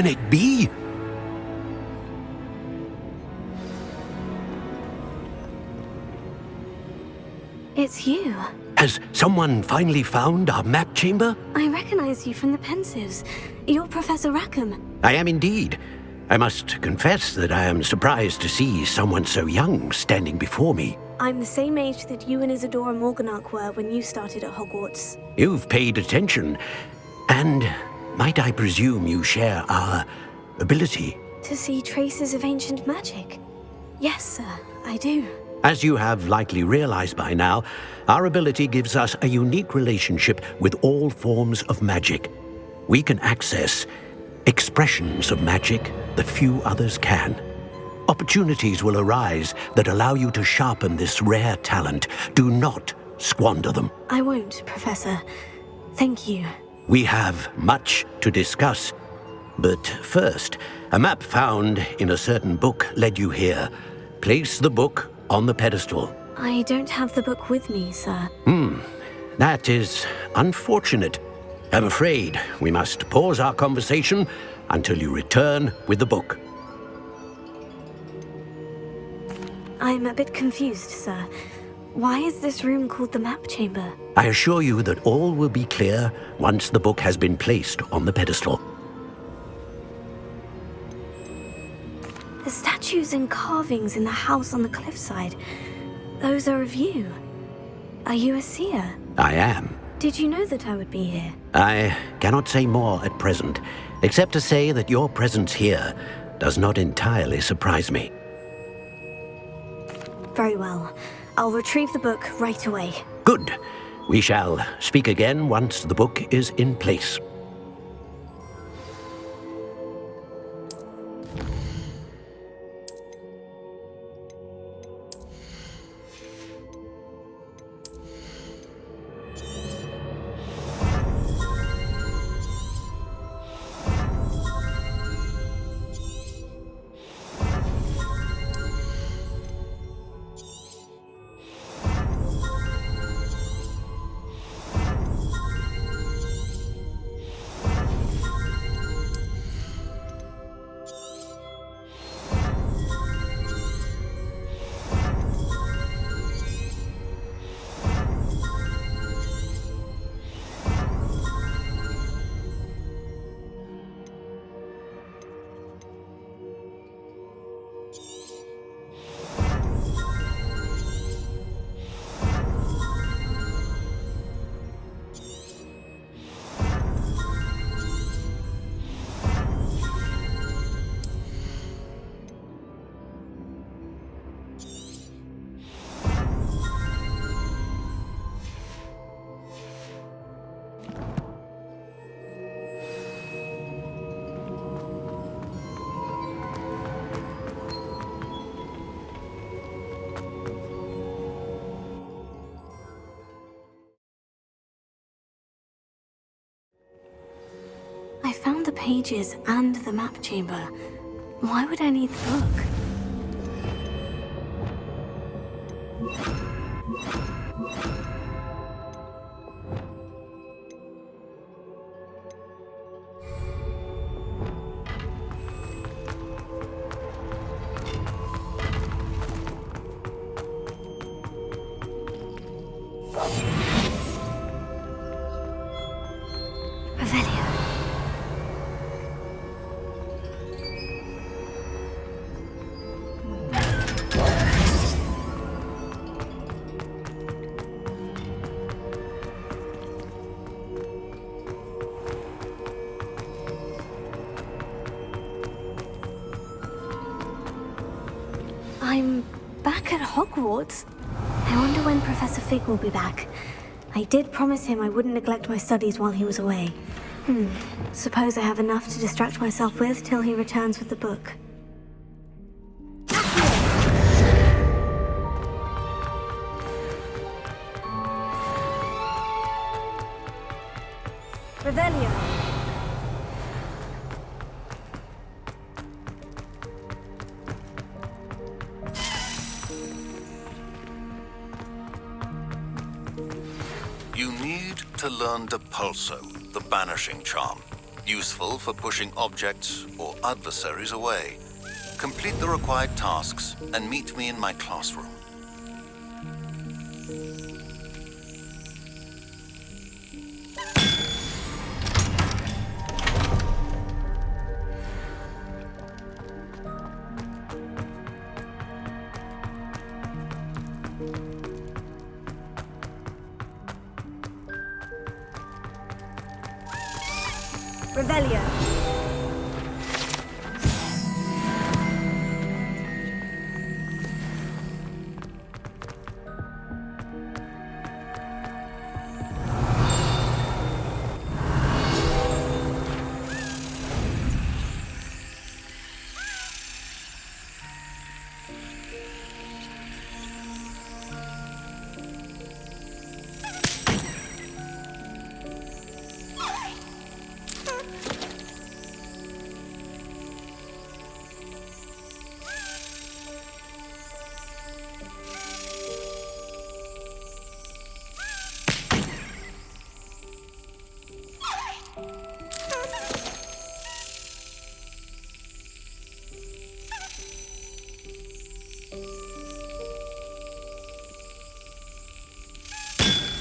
can it be? It's you. Has someone finally found our map chamber? I recognize you from the Pensives. You're Professor Rackham. I am indeed. I must confess that I am surprised to see someone so young standing before me. I'm the same age that you and Isadora Morganach were when you started at Hogwarts. You've paid attention. And might I presume you share our ability? To see traces of ancient magic? Yes, sir, I do. As you have likely realized by now, our ability gives us a unique relationship with all forms of magic. We can access expressions of magic that few others can. Opportunities will arise that allow you to sharpen this rare talent. Do not squander them. I won't, Professor. Thank you. We have much to discuss. But first, a map found in a certain book led you here. Place the book on the pedestal. I don't have the book with me, sir. That is unfortunate. I'm afraid we must pause our conversation until you return with the book. I'm a bit confused, sir. Why is this room called the map chamber? I assure you that all will be clear once the book has been placed on the pedestal. The statues and carvings in the house on the cliffside, those are of you. Are you a seer? I am. Did you know that I would be here? I cannot say more at present, except to say that your presence here does not entirely surprise me. Very well. I'll retrieve the book right away. Good. We shall speak again once the book is in place. I found the pages and the map chamber. Why would I need the book? Revelio. I'm back at Hogwarts. I wonder when Professor Fig will be back. I did promise him I wouldn't neglect my studies while he was away. Suppose I have enough to distract myself with till he returns with the book. Revelio. You need to learn Depulso, the banishing charm. useful for pushing objects or adversaries away. Complete the required tasks and meet me in my classroom. Revelio.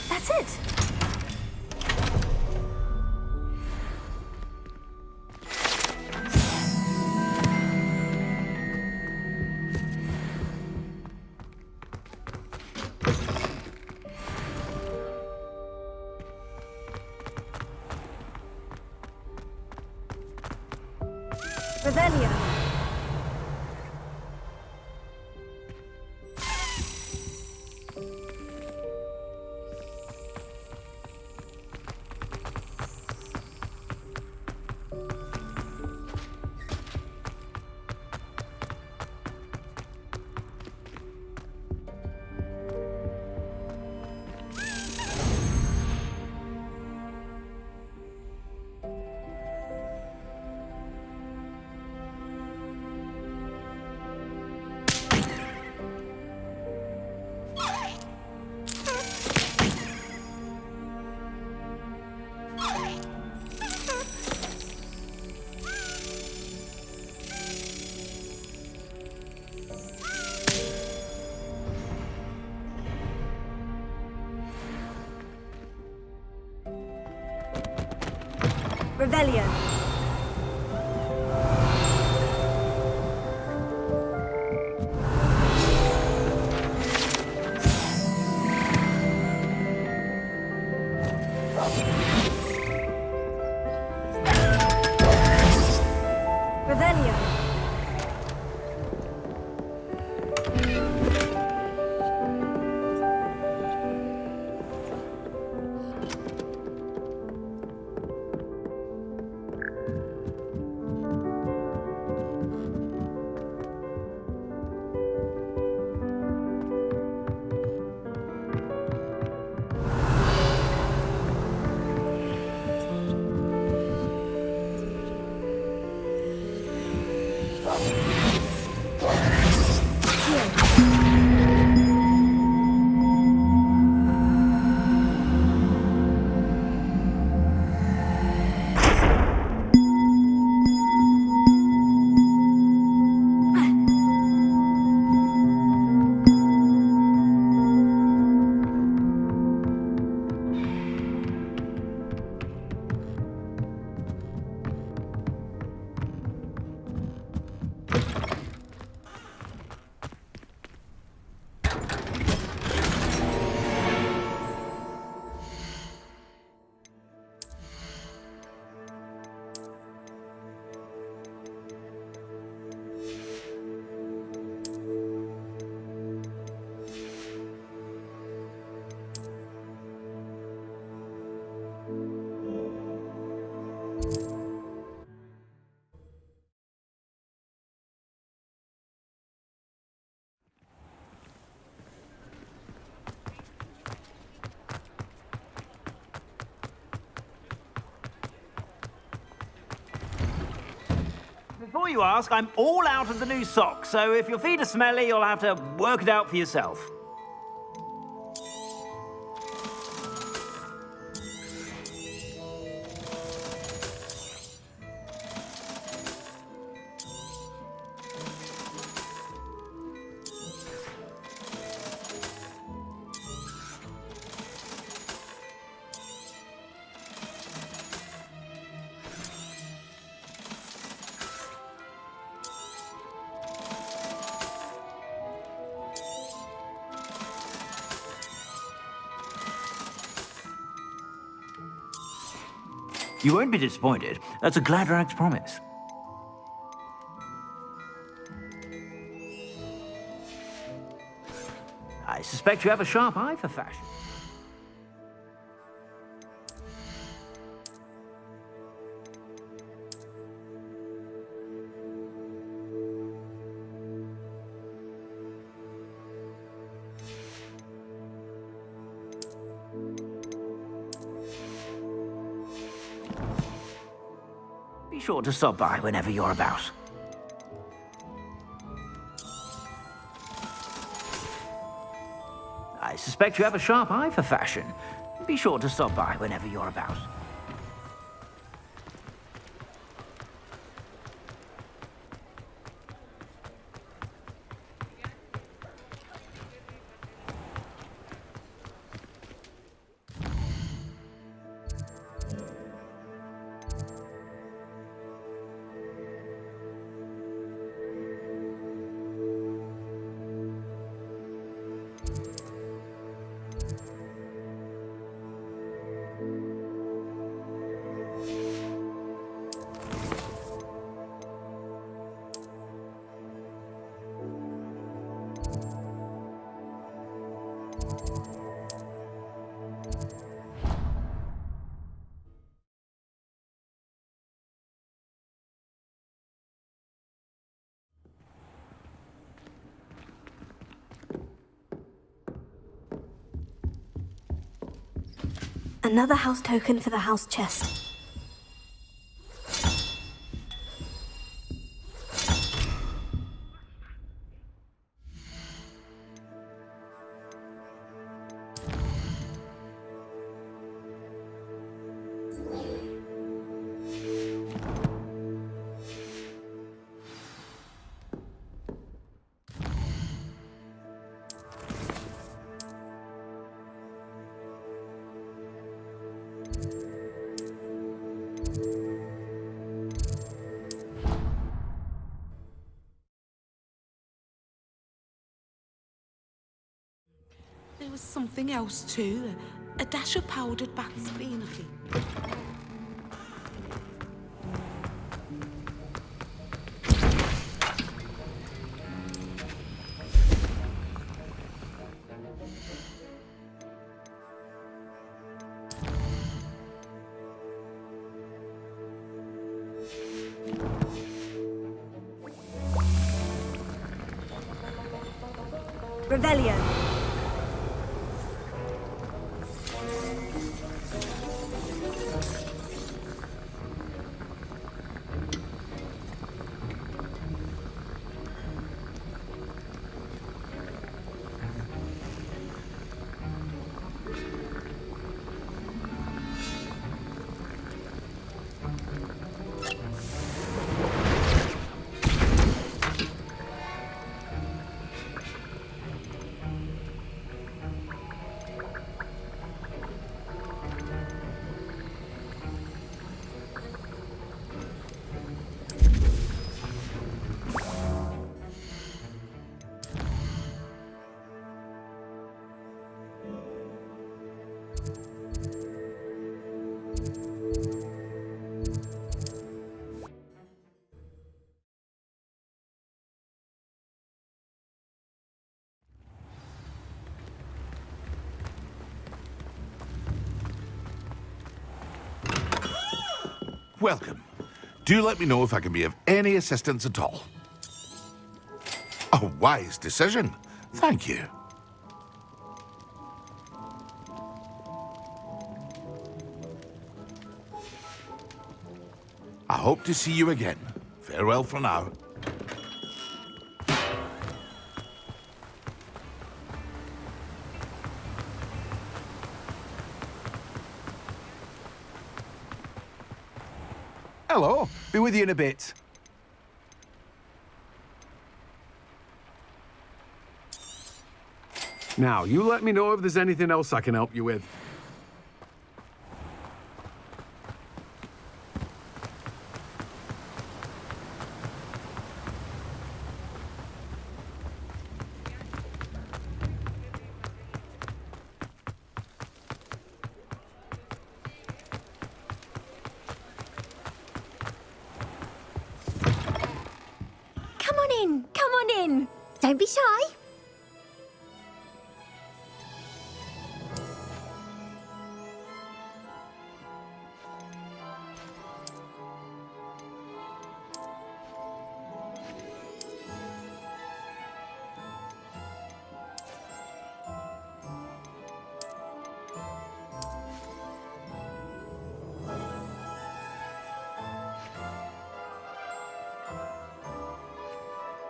That's it. Revelio. Revelio. Revelio. Before you ask, I'm all out of the new socks, so if your feet are smelly, you'll have to work it out for yourself. You won't be disappointed. That's a Gladrag's promise. I suspect you have a sharp eye for fashion. Be sure to stop by whenever you're about. I suspect you have a sharp eye for fashion. Be sure to stop by whenever you're about. Another house token for the house chest. There was something else too. A dash of powdered bat spinaky. Revelio. Welcome. Do let me know if I can be of any assistance at all. A wise decision. Thank you. I hope to see you again. Farewell for now. Hello, be with you in a bit. Now, you let me know if there's anything else I can help you with. be shy.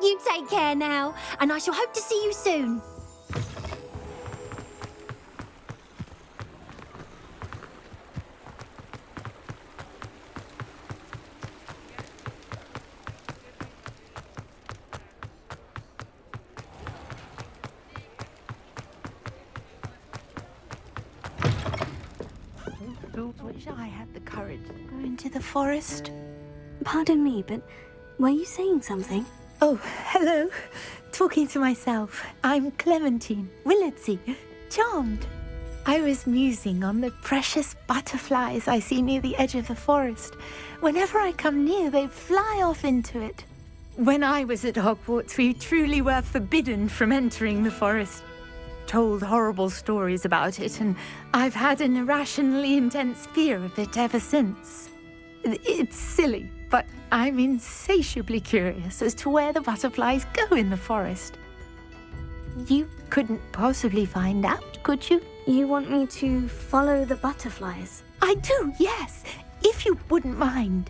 You take care now, and I shall hope to see you soon. Wish I had the courage to go into the forest. Pardon me, but were you saying something? Oh, hello. Talking to myself. I'm Clementine Willardsey. Charmed. I was musing on the precious butterflies I see near the edge of the forest. Whenever I come near, they fly off into it. When I was at Hogwarts, we truly were forbidden from entering the forest. Told horrible stories about it, and I've had an irrationally intense fear of it ever since. It's silly, but I'm insatiably curious as to where the butterflies go in the forest. You couldn't possibly find out, could you? You want me to follow the butterflies? I do, yes, if you wouldn't mind.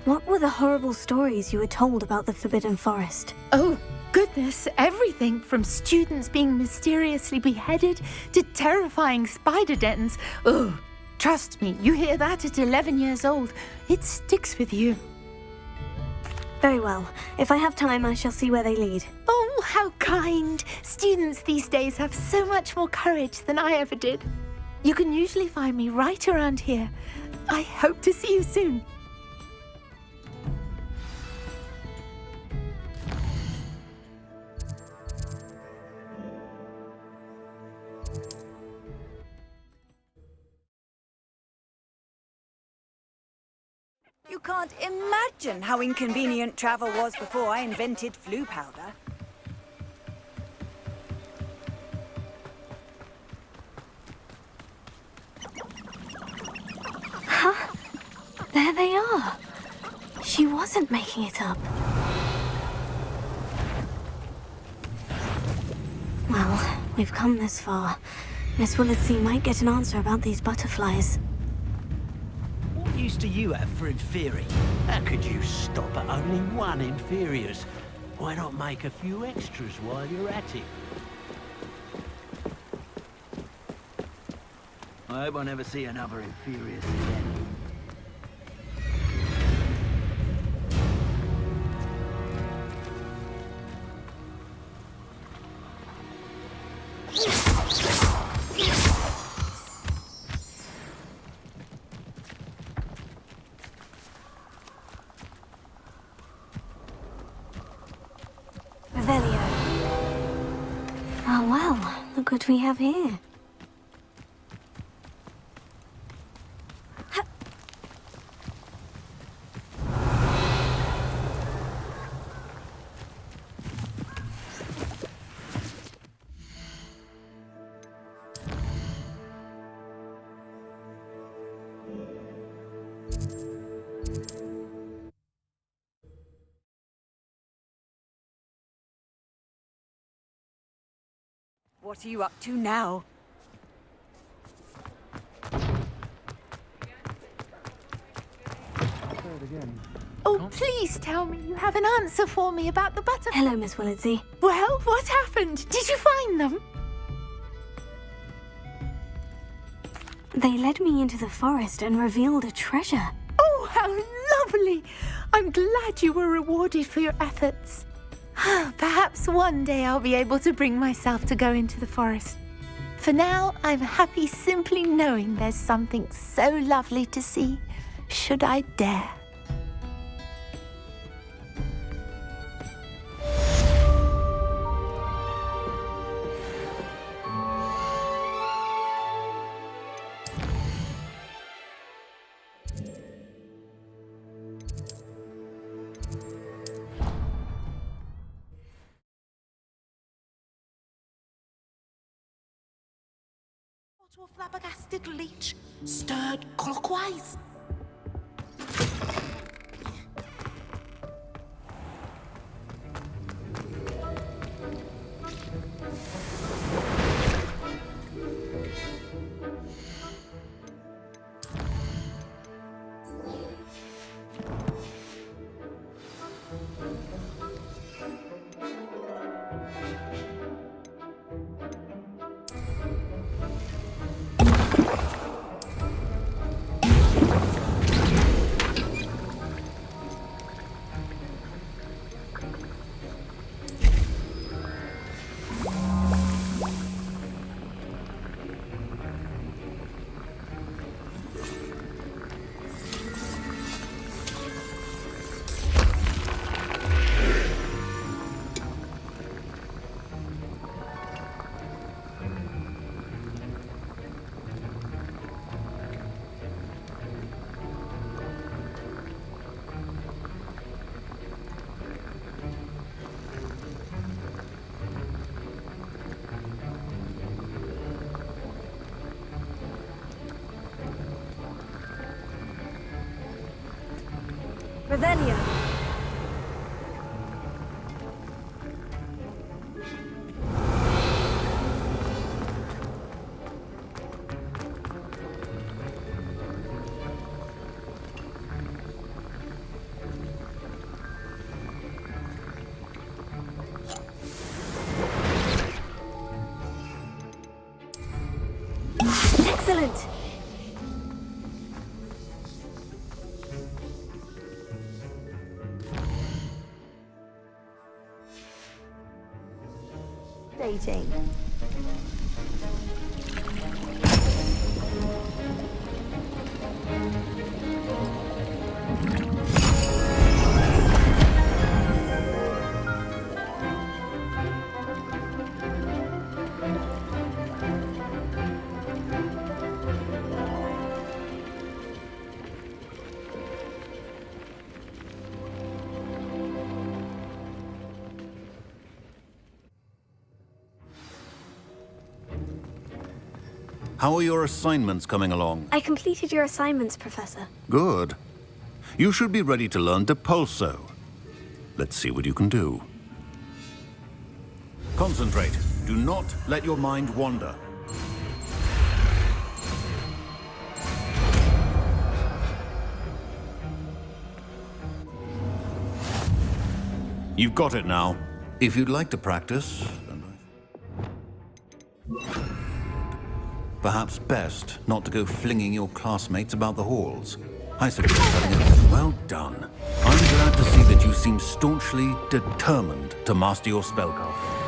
What were the horrible stories you were told about the Forbidden Forest? Oh, goodness, everything from students being mysteriously beheaded to terrifying spider dens. Oh, trust me, you hear that at 11 years old, it sticks with you. Very well. If I have time, I shall see where they lead. Oh, how kind. Students these days have so much more courage than I ever did. You can usually find me right around here. I hope to see you soon. You can't imagine how inconvenient travel was before I invented flu powder. Huh? There they are. She wasn't making it up. Well, we've come this far. Miss Willardsey might get an answer about these butterflies. What use do you have for inferi? How could you stop at only one inferiors? Why not make a few extras while you're at it? I hope I never see another inferiors again. Oh well, look what we have here. What are you up to now? Oh, please tell me you have an answer for me about the butterflies. Hello, Miss Willardsey. Well, what happened? Did you find them? They led me into the forest and revealed a treasure. Oh, how lovely! I'm glad you were rewarded for your efforts. Perhaps one day I'll be able to bring myself to go into the forest. For now, I'm happy simply knowing there's something so lovely to see, should I dare. To a flabbergasted leech, stirred clockwise. Revelio. Excellent! Dating. How are your assignments coming along? I completed your assignments, Professor. Good. You should be ready to learn Depulso. Let's see what you can do. Concentrate. Do not let your mind wander. You've got it now. If you'd like to practice, perhaps best not to go flinging your classmates about the halls. I suggest having a well done. I'm glad to see that you seem staunchly determined to master your spellcasting.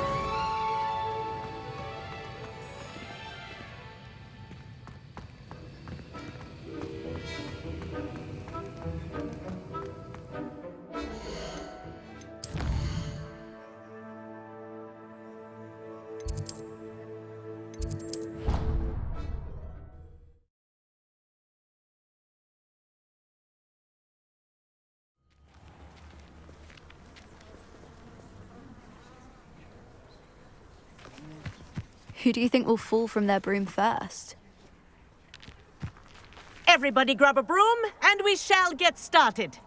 Who do you think will fall from their broom first? Everybody grab a broom, and we shall get started.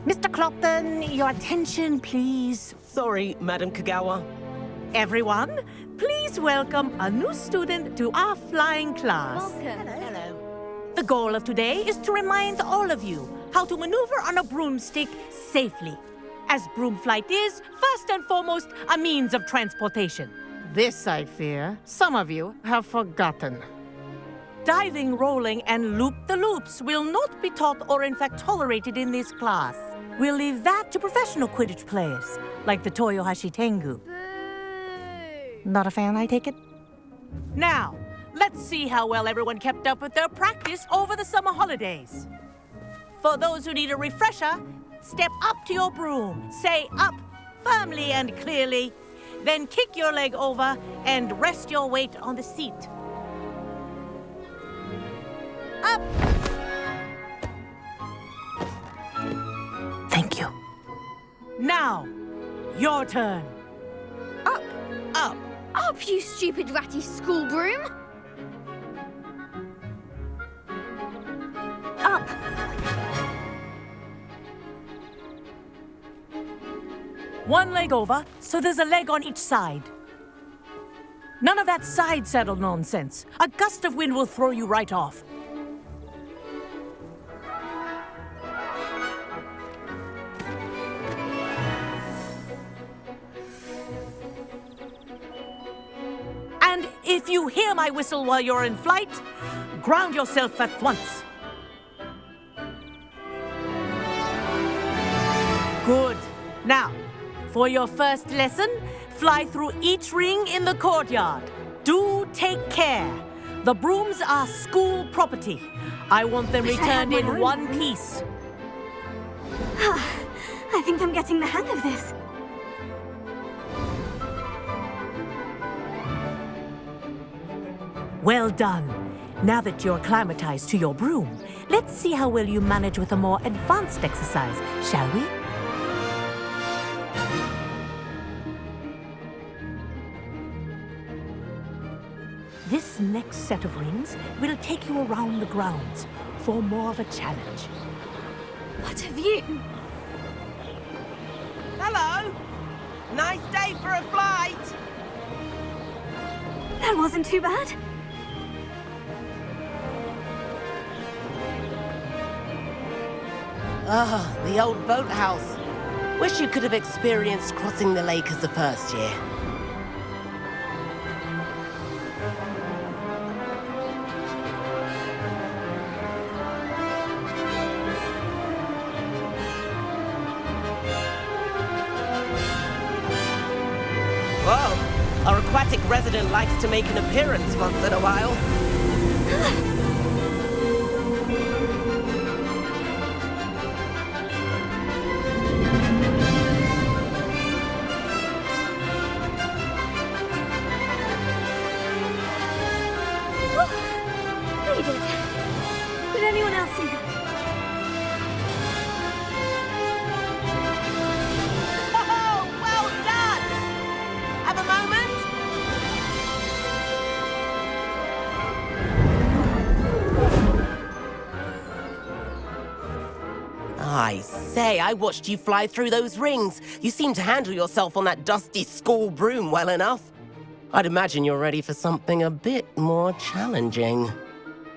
Mr. Clopton, your attention, please. Sorry, Madam Kagawa. Everyone, please welcome a new student to our flying class. Welcome. Hello. The goal of today is to remind all of you how to maneuver on a broomstick safely, as broom flight is, first and foremost, a means of transportation. This, I fear, some of you have forgotten. Diving, rolling, and loop-the-loops will not be taught or in fact tolerated in this class. We'll leave that to professional Quidditch players, like the Toyohashi Tengu. Not a fan, I take it? Now, let's see how well everyone kept up with their practice over the summer holidays. For those who need a refresher, step up to your broom, say up firmly and clearly, then kick your leg over and rest your weight on the seat. Up! Thank you. Now, your turn. Up, you stupid ratty school broom! Up! One leg over, so there's a leg on each side. None of that side saddle nonsense. A gust of wind will throw you right off. And if you hear my whistle while you're in flight, ground yourself at once. Good. Now, for your first lesson, fly through each ring in the courtyard. Do take care. The brooms are school property. I want them returned in one piece. I think I'm getting the hang of this. Well done. Now that you're acclimatized to your broom, let's see how well you manage with a more advanced exercise, shall we? This next set of rings will take you around the grounds for more of a challenge. What a view! Hello! Nice day for a flight! That wasn't too bad. Ah, the old boathouse. Wish you could have experienced crossing the lake as the first year. Whoa, our aquatic resident likes to make an appearance once in a while. Did anyone else see that? Oh, well done! Have a moment? I say, I watched you fly through those rings. You seem to handle yourself on that dusty school broom well enough. I'd imagine you're ready for something a bit more challenging.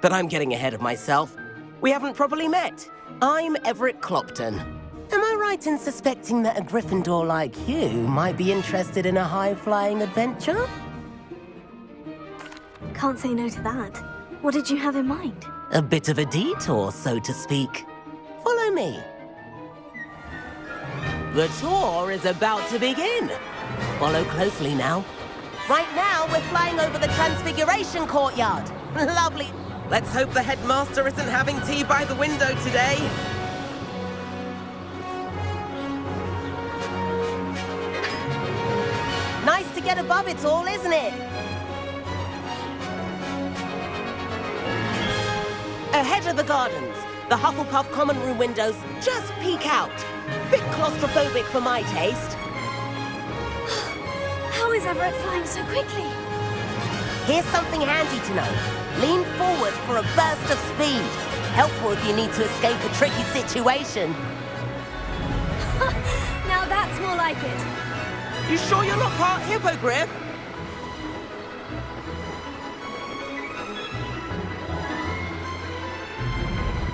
But I'm getting ahead of myself. We haven't properly met. I'm Everett Clopton. Am I right in suspecting that a Gryffindor like you might be interested in a high-flying adventure? Can't say no to that. What did you have in mind? A bit of a detour, so to speak. Follow me. The tour is about to begin. Follow closely now. Right now, we're flying over the Transfiguration Courtyard. Lovely. Let's hope the headmaster isn't having tea by the window today. Nice to get above it all, isn't it? Ahead of the gardens, the Hufflepuff common room windows just peek out. Bit claustrophobic for my taste. How is Everett flying so quickly? Here's something handy to know. Lean forward for a burst of speed. Helpful if you need to escape a tricky situation. Now that's more like it. You sure you're not part hippogriff?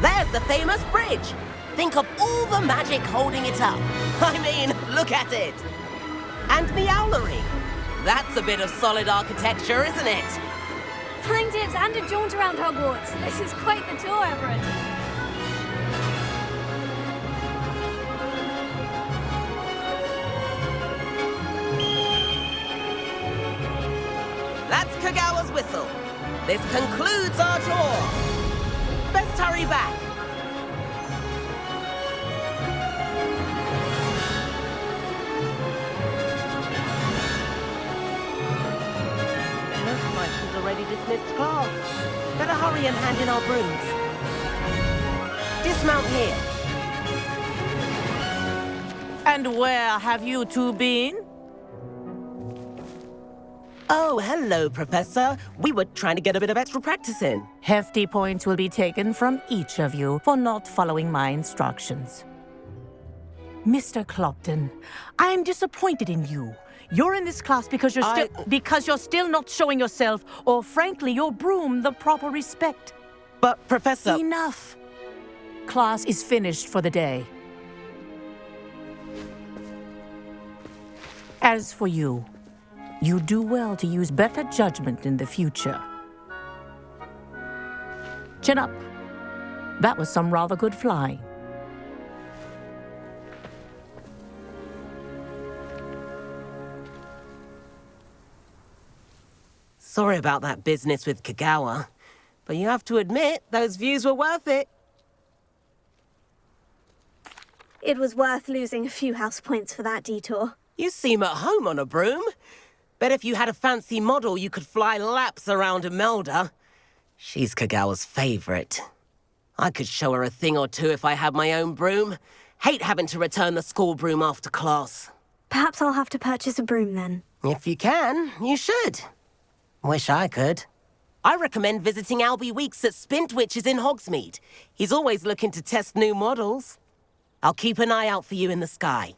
There's the famous bridge. Think of all the magic holding it up. I mean, look at it. And Meowlery. That's a bit of solid architecture, isn't it? Flying tips and a jaunt around Hogwarts. This is quite the tour, Everett. That's Kagawa's whistle. This concludes our tour. Best hurry back. Looks like she's already dismissed class. Better hurry and hand in our brooms. Dismount here. And where have you two been? Oh, hello, Professor. We were trying to get a bit of extra practice in. Hefty points will be taken from each of you for not following my instructions. Mr. Clopton, I am disappointed in you. You're in this class because you're still not showing yourself, or frankly, your broom the proper respect. But, Professor... Enough. Class is finished for the day. As for you, you do well to use better judgment in the future. Chin up. That was some rather good flying. Sorry about that business with Kagawa, but you have to admit, those views were worth it. It was worth losing a few house points for that detour. You seem at home on a broom. Bet if you had a fancy model, you could fly laps around Imelda. She's Kagawa's favorite. I could show her a thing or two if I had my own broom. Hate having to return the school broom after class. Perhaps I'll have to purchase a broom then. If you can, you should. Wish I could. I recommend visiting Albie Weeks at Spintwitches in Hogsmeade. He's always looking to test new models. I'll keep an eye out for you in the sky.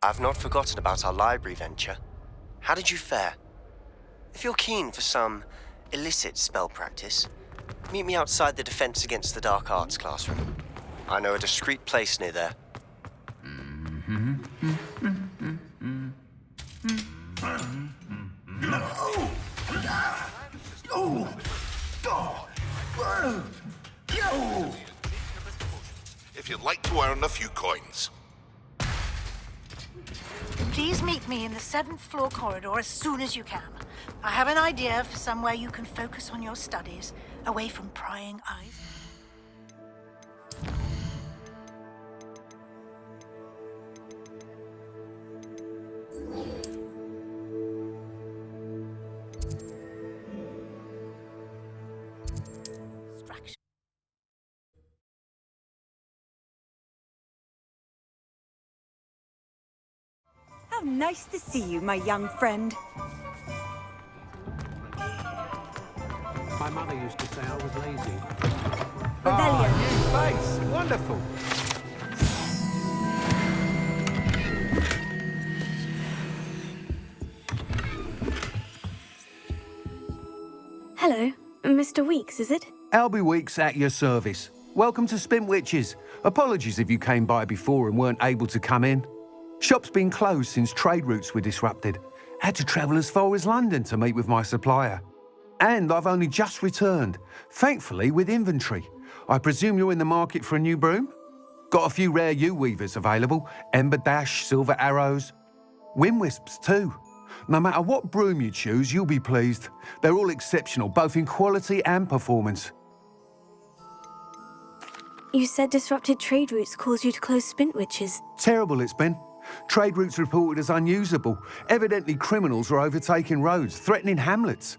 I've not forgotten about our library venture. How did you fare? If you're keen for some illicit spell practice, meet me outside the Defense Against the Dark Arts classroom. I know a discreet place near there. If you'd like to earn a few coins. Please meet me in the 7th floor corridor as soon as you can. I have an idea for somewhere you can focus on your studies, away from prying eyes. How nice to see you, my young friend. My mother used to say I was lazy. Rebellion. New face. Wonderful. Hello, Mr. Weeks, is it? Albie Weeks at your service. Welcome to Spintwitches. Apologies if you came by before and weren't able to come in. Shop's been closed since trade routes were disrupted. Had to travel as far as London to meet with my supplier. And I've only just returned, thankfully with inventory. I presume you're in the market for a new broom? Got a few rare U-weavers available, Ember Dash, Silver Arrows, Wind Wisps too. No matter what broom you choose, you'll be pleased. They're all exceptional, both in quality and performance. You said disrupted trade routes caused you to close Spintwitches. Terrible it's been. Trade routes reported as unusable. Evidently criminals were overtaking roads, threatening hamlets.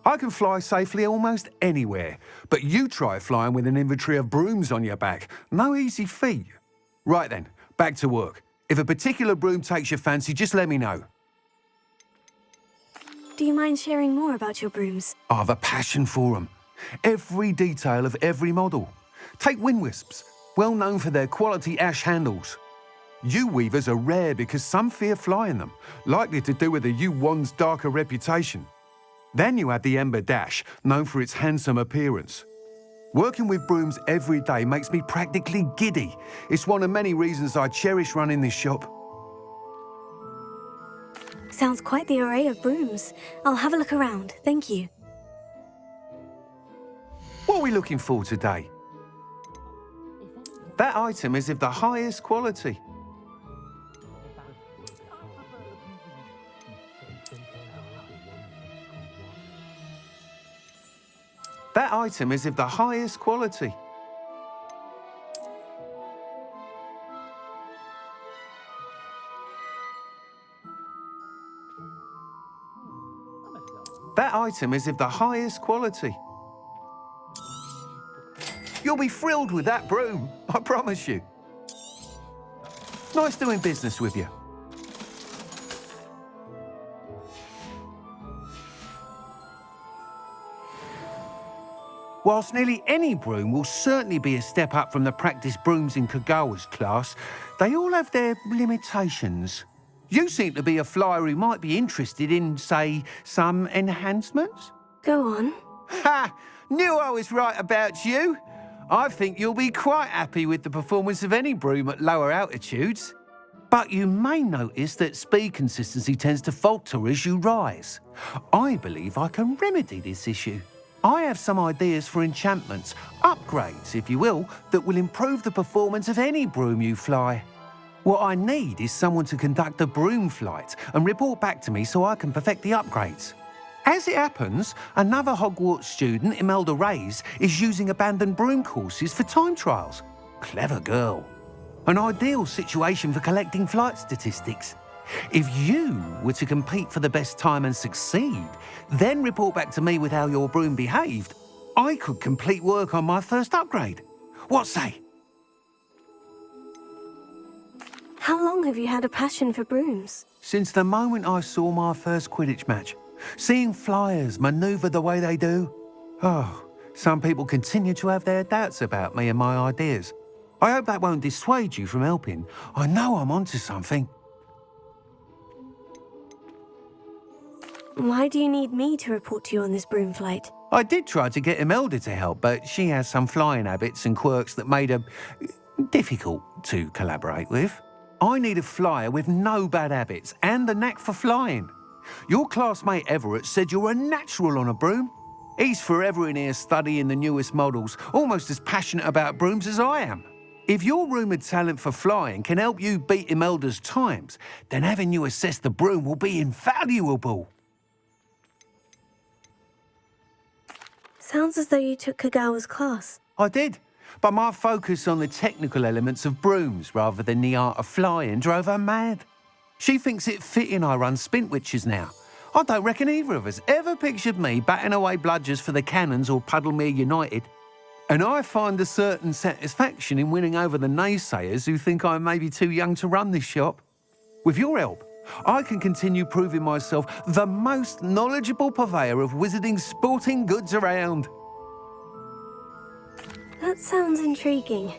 I can fly safely almost anywhere, but you try flying with an inventory of brooms on your back. No easy feat. Right then, back to work. If a particular broom takes your fancy, just let me know. Do you mind sharing more about your brooms? I have a passion for them. Every detail of every model. Take Wind Wisps, well known for their quality ash handles. U-weavers are rare because some fear flying them, likely to do with the U-wand's darker reputation. Then you have the Ember Dash, known for its handsome appearance. Working with brooms every day makes me practically giddy. It's one of many reasons I cherish running this shop. Sounds quite the array of brooms. I'll have a look around, thank you. What are we looking for today? That item is of the highest quality. That item is of the highest quality. That item is of the highest quality. You'll be thrilled with that broom, I promise you. Nice doing business with you. Whilst nearly any broom will certainly be a step up from the practice brooms in Kagawa's class, they all have their limitations. You seem to be a flyer who might be interested in, say, some enhancements? Go on. Ha! Knew I was right about you. I think you'll be quite happy with the performance of any broom at lower altitudes. But you may notice that speed consistency tends to falter as you rise. I believe I can remedy this issue. I have some ideas for enchantments, upgrades, if you will, that will improve the performance of any broom you fly. What I need is someone to conduct a broom flight and report back to me so I can perfect the upgrades. As it happens, another Hogwarts student, Imelda Reyes, is using abandoned broom courses for time trials. Clever girl. An ideal situation for collecting flight statistics. If you were to compete for the best time and succeed, then report back to me with how your broom behaved, I could complete work on my first upgrade. What say? How long have you had a passion for brooms? Since the moment I saw my first Quidditch match. Seeing flyers manoeuvre the way they do. Oh, some people continue to have their doubts about me and my ideas. I hope that won't dissuade you from helping. I know I'm onto something. Why do you need me to report to you on this broom flight? I did try to get Imelda to help, but she has some flying habits and quirks that made her difficult to collaborate with. I need a flyer with no bad habits and the knack for flying. Your classmate Everett said you're a natural on a broom. He's forever in here studying the newest models, almost as passionate about brooms as I am. If your rumoured talent for flying can help you beat Imelda's times, then having you assess the broom will be invaluable. Sounds as though you took Kagawa's class. I did, but my focus on the technical elements of brooms rather than the art of flying drove her mad. She thinks it fitting I run Spintwitches now. I don't reckon either of us ever pictured me batting away bludgers for the Cannons or Puddlemere United. And I find a certain satisfaction in winning over the naysayers who think I'm maybe too young to run this shop. With your help, I can continue proving myself the most knowledgeable purveyor of wizarding sporting goods around. That sounds intriguing.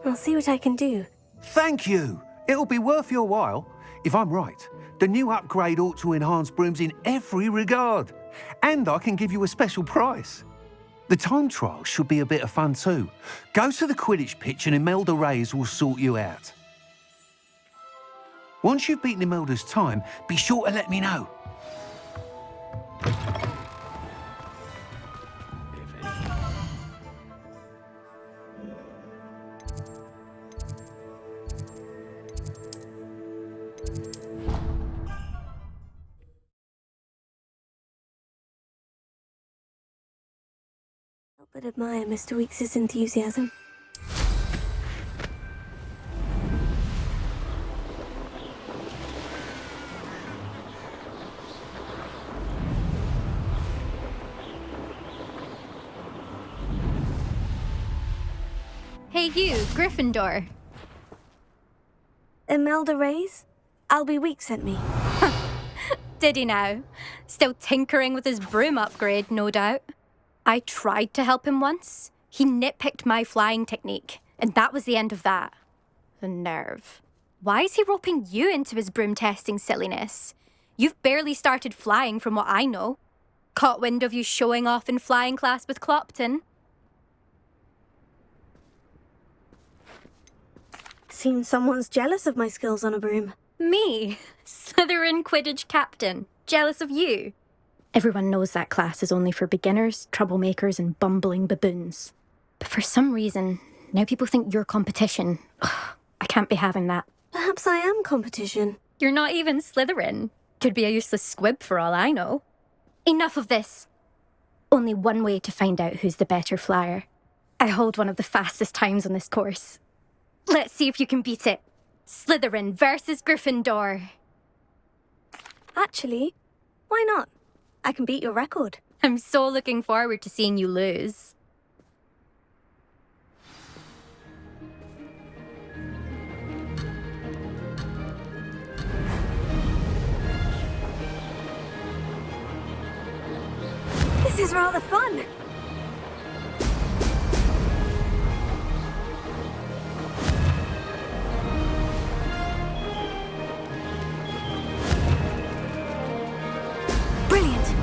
I'll see what I can do. Thank you. It'll be worth your while. If I'm right, the new upgrade ought to enhance brooms in every regard. And I can give you a special price. The time trial should be a bit of fun too. Go to the Quidditch pitch and Imelda Reyes will sort you out. Once you've beaten Imelda's time, be sure to let me know. But admire Mr. Weekes' enthusiasm. Hey you, Gryffindor. Imelda Reyes? Albie Week sent me. Did he now? Still tinkering with his broom upgrade, no doubt. I tried to help him once. He nitpicked my flying technique, and that was the end of that. The nerve. Why is he roping you into his broom testing silliness? You've barely started flying from what I know. Caught wind of you showing off in flying class with Clopton. Seems someone's jealous of my skills on a broom. Me? Slytherin Quidditch captain. Jealous of you? Everyone knows that class is only for beginners, troublemakers, and bumbling baboons. But for some reason, now people think you're competition. Ugh, I can't be having that. Perhaps I am competition. You're not even Slytherin. Could be a useless squib for all I know. Enough of this. only one way to find out who's the better flyer. I hold one of the fastest times on this course. Let's see if you can beat it. Slytherin versus Gryffindor. Actually, why not? I can beat your record. I'm so looking forward to seeing you lose. This is rather fun. Brilliant.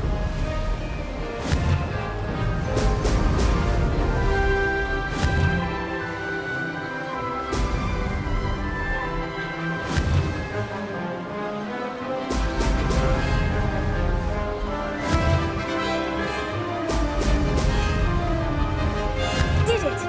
Did it.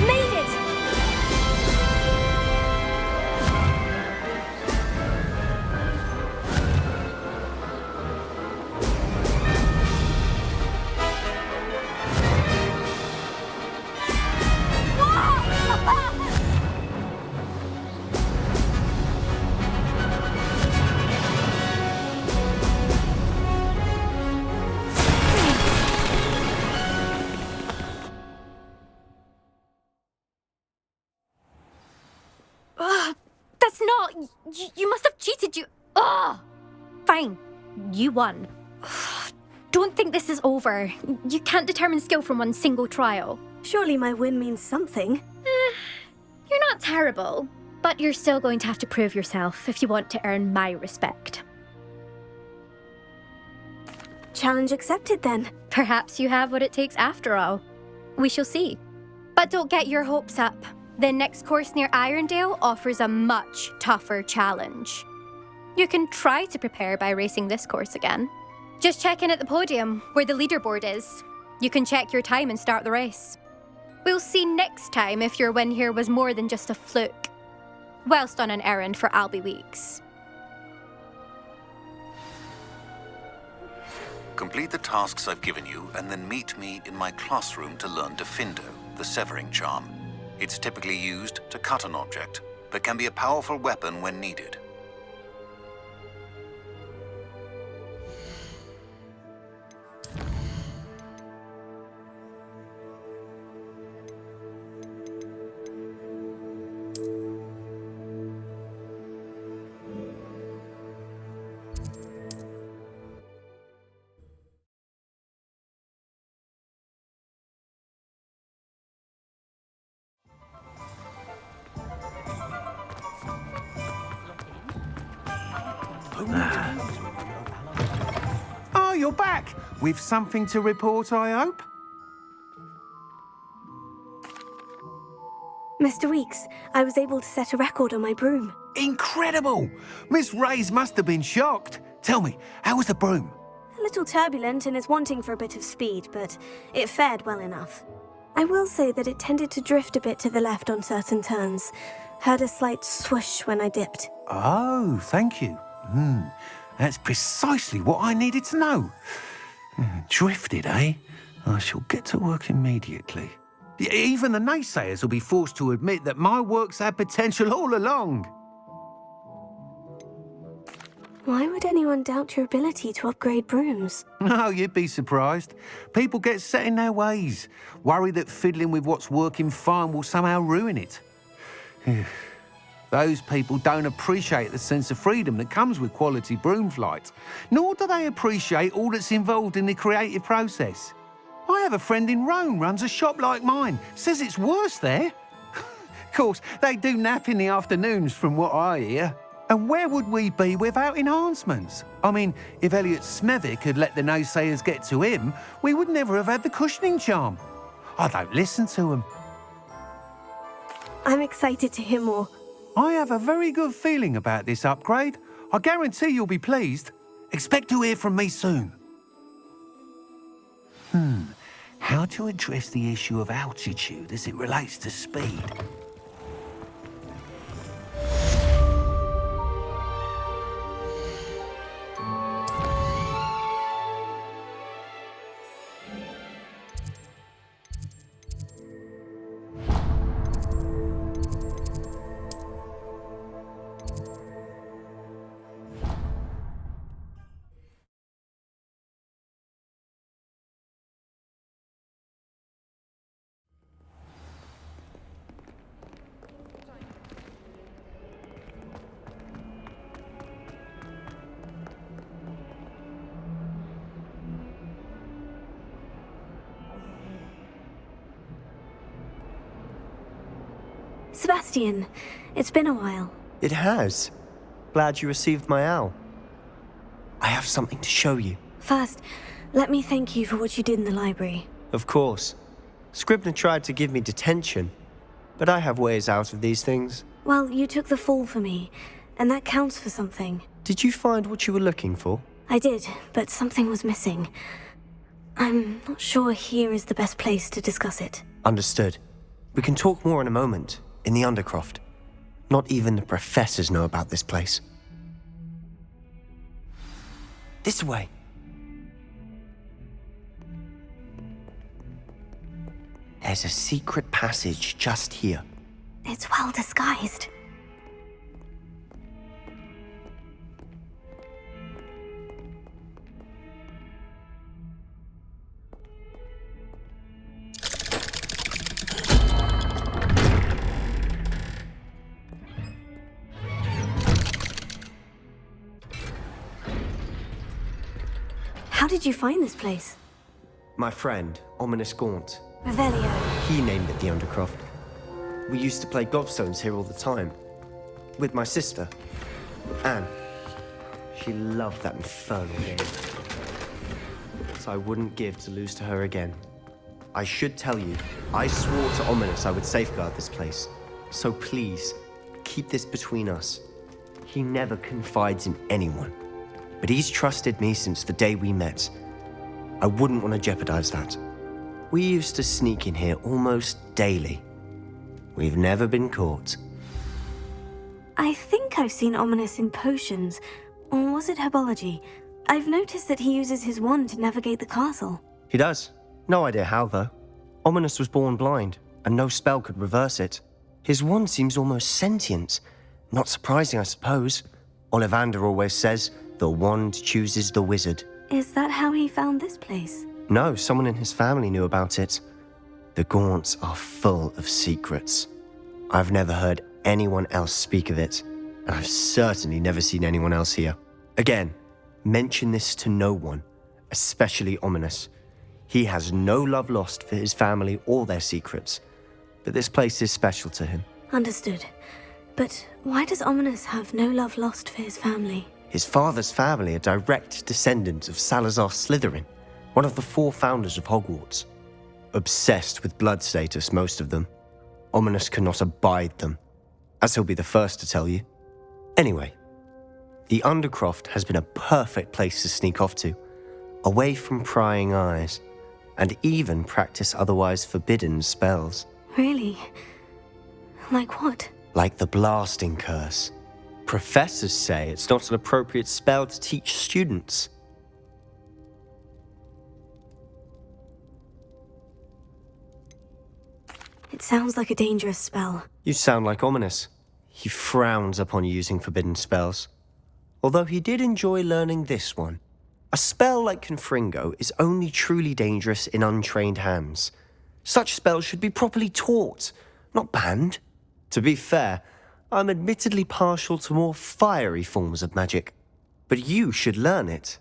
Made it. That's not... You must have cheated, you... Ugh! Fine. You won. Don't think this is over. You can't determine skill from one single trial. Surely my win means something. You're not terrible, but you're still going to have to prove yourself if you want to earn my respect. Challenge accepted then. Perhaps you have what it takes after all. We shall see. But don't get your hopes up. The next course near Irondale offers a much tougher challenge. You can try to prepare by racing this course again. Just check in at the podium, where the leaderboard is. You can check your time and start the race. We'll see next time if your win here was more than just a fluke. Whilst on an errand for Albie Weeks. Complete the tasks I've given you, and then meet me in my classroom to learn Diffindo, the severing charm. It's typically used to cut an object, but can be a powerful weapon when needed. Oh, you're back! With something to report, I hope? Mr. Weeks, I was able to set a record on my broom. Incredible! Miss Reyes must have been shocked. Tell me, how was the broom? A little turbulent and is wanting for a bit of speed, but it fared well enough. I will say that it tended to drift a bit to the left on certain turns. Heard a slight swoosh when I dipped. Oh, thank you. That's precisely what I needed to know. Drifted, eh? I shall get to work immediately. Even the naysayers will be forced to admit that my work's had potential all along. Why would anyone doubt your ability to upgrade brooms? No, you'd be surprised. People get set in their ways, worry that fiddling with what's working fine will somehow ruin it. Those people don't appreciate the sense of freedom that comes with quality broom flight, nor do they appreciate all that's involved in the creative process. I have a friend in Rome runs a shop like mine, says it's worse there. Of course, they do nap in the afternoons from what I hear. And where would we be without enhancements? I mean, if Elliot Smethwick had let the naysayers get to him, we would never have had the cushioning charm. I don't listen to them. I'm excited to hear more. I have a very good feeling about this upgrade. I guarantee you'll be pleased. Expect to hear from me soon. How to address the issue of altitude as it relates to speed? Sebastian, it's been a while. It has. Glad you received my owl. I have something to show you. First, let me thank you for what you did in the library. Of course. Scribner tried to give me detention, but I have ways out of these things. Well, you took the fall for me, and that counts for something. Did you find what you were looking for? I did, but something was missing. I'm not sure here is the best place to discuss it. Understood. We can talk more in a moment, in the undercroft. Not even the professors know about this place. This way. There's a secret passage just here. It's well disguised. How did you find this place? My friend, Ominous Gaunt. Revelio. He named it the Undercroft. We used to play gobstones here all the time. With my sister, Anne. She loved that infernal game. So I wouldn't give to lose to her again. I should tell you, I swore to Ominous I would safeguard this place. So please, keep this between us. He never confides in anyone. But he's trusted me since the day we met. I wouldn't want to jeopardize that. We used to sneak in here almost daily. We've never been caught. I think I've seen Ominous in potions. Or was it herbology? I've noticed that he uses his wand to navigate the castle. He does. No idea how, though. Ominous was born blind, and no spell could reverse it. His wand seems almost sentient. Not surprising, I suppose. Ollivander always says, the wand chooses the wizard. Is that how he found this place? No, someone in his family knew about it. The Gaunts are full of secrets. I've never heard anyone else speak of it, and I've certainly never seen anyone else here. Again, mention this to no one, especially Ominous. He has no love lost for his family or their secrets, but this place is special to him. Understood. But why does Ominous have no love lost for his family? His father's family are direct descendants of Salazar Slytherin, one of the 4 founders of Hogwarts. Obsessed with blood status, most of them. Ominous cannot abide them, as he'll be the first to tell you. Anyway, the Undercroft has been a perfect place to sneak off to, away from prying eyes, and even practice otherwise forbidden spells. Really? Like what? Like the blasting curse. Professors say it's not an appropriate spell to teach students. It sounds like a dangerous spell. You sound like Ominous. He frowns upon using forbidden spells. Although he did enjoy learning this one. A spell like Confringo is only truly dangerous in untrained hands. Such spells should be properly taught, not banned. To be fair, I'm admittedly partial to more fiery forms of magic. But you should learn it.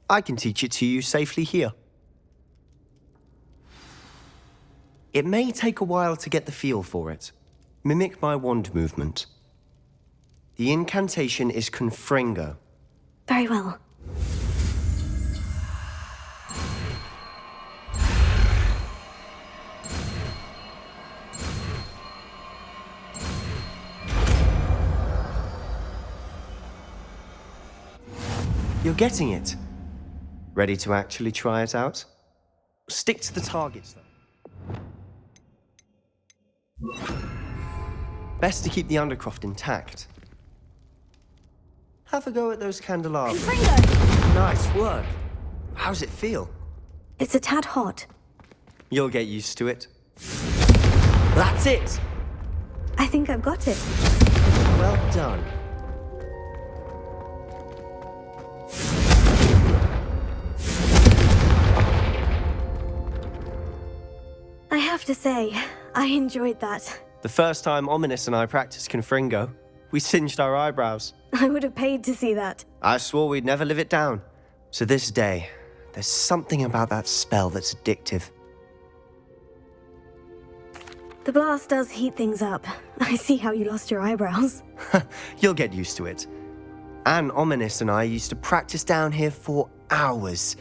I can teach it to you safely here. It may take a while to get the feel for it. Mimic my wand movement. The incantation is Confringo. Very well. You're getting it. Ready to actually try it out? Stick to the targets, though. Best to keep the undercroft intact. Have a go at those candelabras. Confringo! Nice work. How's it feel? It's a tad hot. You'll get used to it. That's it! I think I've got it. Well done. I have to say, I enjoyed that. The first time Ominous and I practiced Confringo, we singed our eyebrows. I would have paid to see that. I swore we'd never live it down. So this day, there's something about that spell that's addictive. The blast does heat things up. I see how you lost your eyebrows. You'll get used to it. Anne, Ominous and I used to practice down here for hours.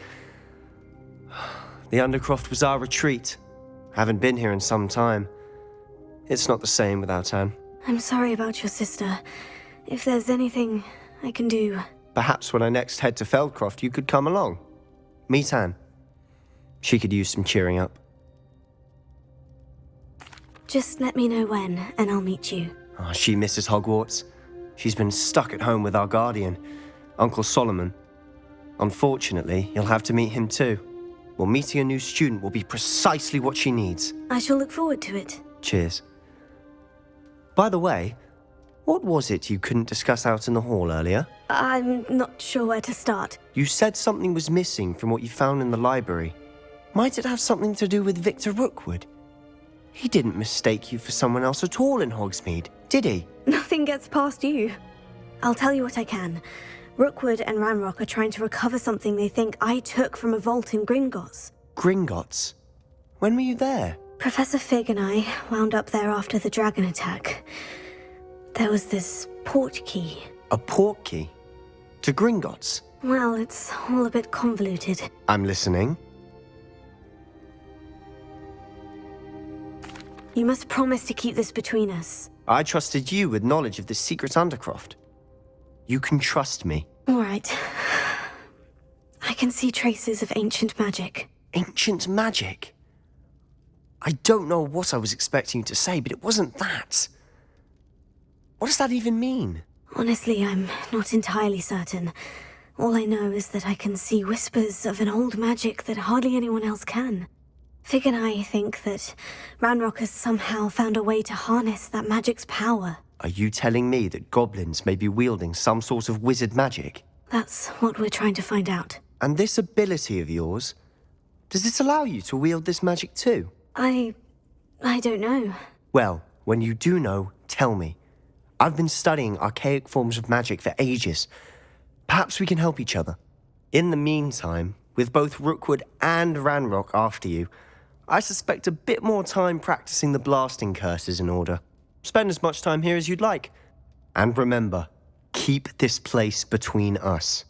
The undercroft was our retreat. Haven't been here in some time. It's not the same without Anne. I'm sorry about your sister. If there's anything I can do... Perhaps when I next head to Feldcroft, you could come along. Meet Anne. She could use some cheering up. Just let me know when, and I'll meet you. Oh, she misses Hogwarts. She's been stuck at home with our guardian, Uncle Solomon. Unfortunately, you'll have to meet him too. Well, meeting a new student will be precisely what she needs. I shall look forward to it. Cheers. By the way, what was it you couldn't discuss out in the hall earlier? I'm not sure where to start. You said something was missing from what you found in the library. Might it have something to do with Victor Rookwood? He didn't mistake you for someone else at all in Hogsmeade, did he? Nothing gets past you. I'll tell you what I can. Rookwood and Ranrock are trying to recover something they think I took from a vault in Gringotts. Gringotts? When were you there? Professor Fig and I wound up there after the dragon attack. There was this port key. A port key? To Gringotts? Well, it's all a bit convoluted. I'm listening. You must promise to keep this between us. I trusted you with knowledge of the secret undercroft. You can trust me. All right. I can see traces of ancient magic. Ancient magic? I don't know what I was expecting you to say, but it wasn't that. What does that even mean? Honestly, I'm not entirely certain. All I know is that I can see whispers of an old magic that hardly anyone else can. Fig and I think that Ranrock has somehow found a way to harness that magic's power. Are you telling me that goblins may be wielding some sort of wizard magic? That's what we're trying to find out. And this ability of yours, does it allow you to wield this magic too? I don't know. Well, when you do know, tell me. I've been studying archaic forms of magic for ages. Perhaps we can help each other. In the meantime, with both Rookwood and Ranrock after you, I suspect a bit more time practicing the blasting curses in order. Spend as much time here as you'd like. And remember, keep this place between us.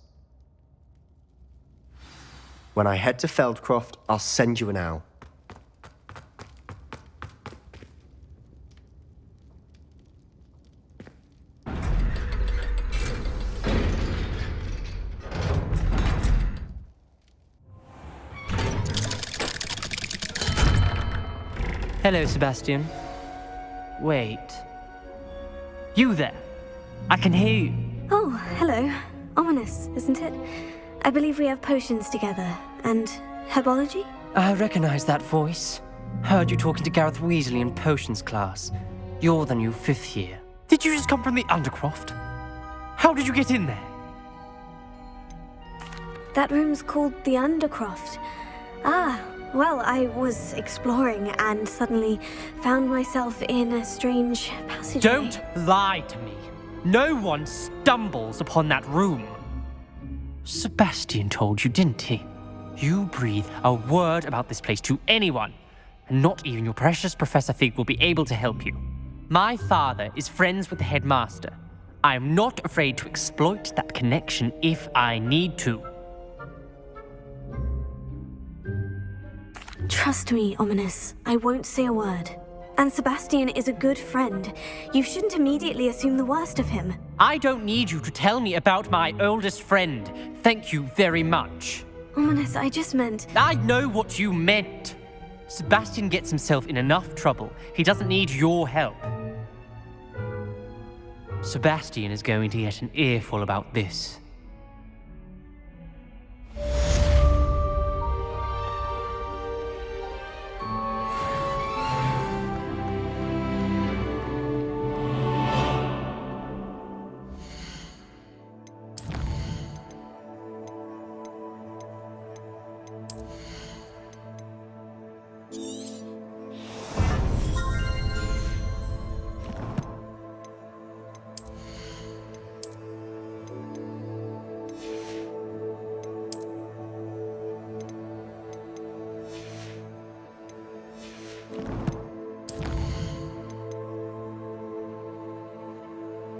When I head to Feldcroft, I'll send you an owl. Hello, Sebastian. Wait. You there? I can hear you. Oh, hello. Ominous, isn't it? I believe we have potions together. And herbology? I recognize that voice. Heard you talking to Gareth Weasley in potions class. You're the new 5th year. Did you just come from the undercroft? How did you get in there? That room's called the Undercroft. Ah, well, I was exploring and suddenly found myself in a strange passageway. Don't lie to me. No one stumbles upon that room. Sebastian told you, didn't he? You breathe a word about this place to anyone, and not even your precious Professor Fig will be able to help you. My father is friends with the headmaster. I'm not afraid to exploit that connection if I need to. Trust me, Ominous. I won't say a word. And Sebastian is a good friend. You shouldn't immediately assume the worst of him. I don't need you to tell me about my oldest friend. Thank you very much. Ominous, I just meant... I know what you meant. Sebastian gets himself in enough trouble. He doesn't need your help. Sebastian is going to get an earful about this.